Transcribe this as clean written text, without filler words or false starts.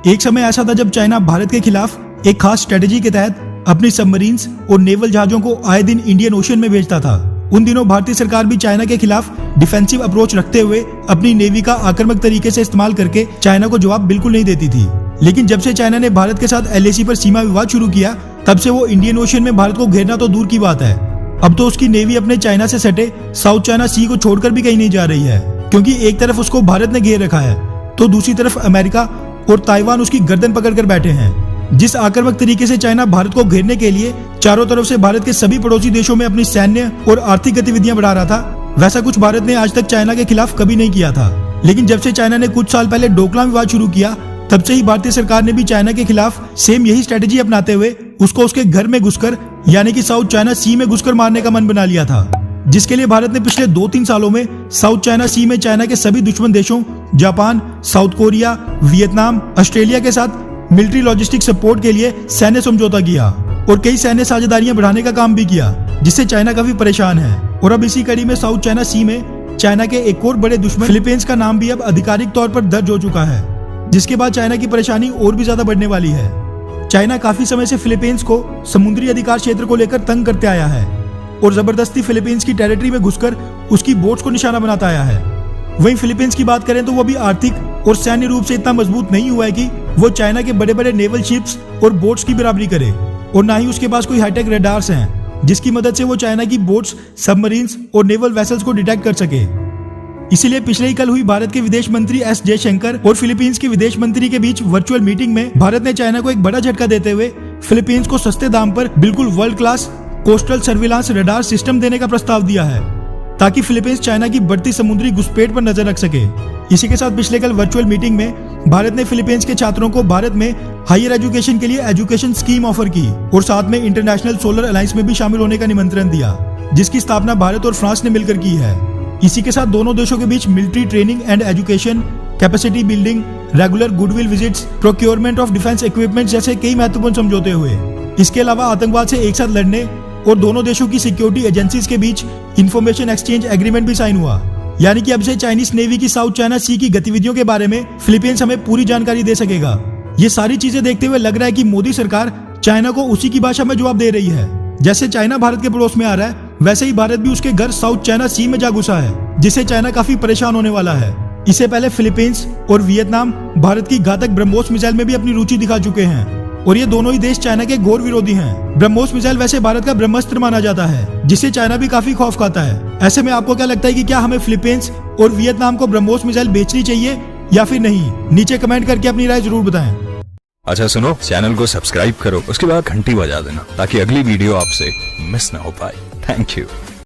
एक समय ऐसा था जब चाइना भारत के खिलाफ एक खास स्ट्रेटेजी के तहत अपनी सबमरीन्स और नेवल जहाजों को आए दिन इंडियन ओशन में भेजता था। उन दिनों भारतीय सरकार भी चाइना के खिलाफ डिफेंसिव अप्रोच रखते हुए अपनी नेवी का आक्रामक तरीके से इस्तेमाल करके चाइना को जवाब बिल्कुल नहीं देती थी। लेकिन जब से चाइना ने भारत के साथ LAC पर सीमा विवाद शुरू किया, तब से वो इंडियन ओशन में भारत को घेरना तो दूर की बात है, अब तो उसकी नेवी अपने चाइना से सटे साउथ चाइना सी को छोड़कर भी कहीं नहीं जा रही है, क्योंकि एक तरफ उसको भारत ने घेर रखा है तो दूसरी तरफ अमेरिका और ताइवान उसकी गर्दन पकड़कर बैठे हैं। जिस आक्रामक तरीके से चाइना भारत को घेरने के लिए चारों तरफ से भारत के सभी पड़ोसी देशों में अपनी सैन्य और आर्थिक गतिविधियां बढ़ा रहा था, वैसा कुछ भारत ने आज तक चाइना के खिलाफ कभी नहीं किया था। लेकिन जब से चाइना ने कुछ साल पहले डोकलाम विवाद शुरू किया, तब से ही भारतीय सरकार ने भी चाइना के खिलाफ सेम यही स्ट्रेटेजी अपनाते हुए उसको उसके घर में घुसकर यानी कि साउथ चाइना सी में घुसकर मारने का मन बना लिया था, जिसके लिए भारत ने पिछले 2-3 सालों में साउथ चाइना सी में चाइना के सभी दुश्मन देशों Japan, south Korea, Vietnam, Australia के साथ मिलिट्री लॉजिस्टिक सपोर्ट के लिए सैन्य समझौता किया और कई सैन्य साझेदारियां बढ़ाने का काम भी किया, जिससे चाइना काफी परेशान है। और अब इसी कड़ी में साउथ चाइना सी में चाइना के एक और बड़े दुश्मन फिलीपींस का नाम भी अब आधिकारिक तौर पर दर्ज हो चुका है, जिसके बाद चाइना की परेशानी और भी ज्यादा बढ़ने वाली है। चाइना काफी समय से फिलीपींस को समुद्री अधिकार क्षेत्र को लेकर तंग करते आया है और जबरदस्ती फिलीपींस की टेरिटरी में घुसकर उसकी बोट्स को निशाना बनाता आया है। वहीं फिलीपींस की बात करें तो वो भी आर्थिक और सैन्य रूप से इतना मजबूत नहीं हुआ है कि वो चाइना के बड़े बड़े नेवल शिप्स और बोट्स की बराबरी करे, और ना ही उसके पास कोई हाईटेक रडार्स हैं जिसकी मदद से वो चाइना की बोट्स, सबमरीन्स और नेवल वेसल्स को डिटेक्ट कर सके। इसीलिए पिछले ही कल हुई भारत के विदेश मंत्री S जयशंकर और फिलीपींस के विदेश मंत्री के बीच वर्चुअल मीटिंग में भारत ने चाइना को एक बड़ा झटका देते हुए फिलीपींस को सस्ते दाम पर बिल्कुल world class coastal surveillance radar system देने का प्रस्ताव दिया है, ताकि फिलीपींस चाइना की बढ़ती समुद्री घुसपैठ पर नजर रख सके। इसी के साथ पिछले कल वर्चुअल मीटिंग में भारत ने फिलीपींस के छात्रों को भारत में हायर एजुकेशन के लिए एजुकेशन स्कीम ऑफर की और साथ में इंटरनेशनल सोलर अलायंस में भी शामिल होने का निमंत्रण दिया, जिसकी स्थापना भारत और फ्रांस ने मिलकर की है। इसी के साथ दोनों देशों के बीच military training and education, capacity building, regular goodwill visits, procurement of defence equipment जैसे कई महत्वपूर्ण समझौते हुए। इसके अलावा आतंकवाद से एक साथ लड़ने और दोनों देशों की सिक्योरिटी एजेंसीज के बीच इंफॉर्मेशन एक्सचेंज एग्रीमेंट भी साइन हुआ, यानी कि अब से चाइनीज नेवी की साउथ चाइना सी की गतिविधियों के बारे में फिलीपींस हमें पूरी जानकारी दे सकेगा। ये सारी चीजें देखते हुए लग रहा है कि मोदी सरकार चाइना को उसी की भाषा में जवाब दे रही है। जैसे चाइना भारत के पड़ोस में आ रहा है, वैसे ही भारत भी उसके घर साउथ चाइना सी में जा घुसा है, जिससे चाइना काफी परेशान होने वाला है। इससे पहले फिलीपींस और वियतनाम भारत की घातक ब्रह्मोस मिसाइल में भी अपनी रुचि दिखा चुके हैं, और ये दोनों ही देश चाइना के घोर विरोधी हैं। ब्रह्मोस मिसाइल वैसे भारत का ब्रह्मास्त्र माना जाता है, जिससे चाइना भी काफी खौफ खाता है। ऐसे में आपको क्या लगता है कि क्या हमें फिलीपींस और वियतनाम को ब्रह्मोस मिसाइल बेचनी चाहिए या फिर नहीं? नीचे कमेंट करके अपनी राय जरूर बताएं। अच्छा सुनो, चैनल को सब्सक्राइब करो, उसके बाद घंटी बजा देना ताकि अगली वीडियो आपसे मिस ना हो पाए। Thank you.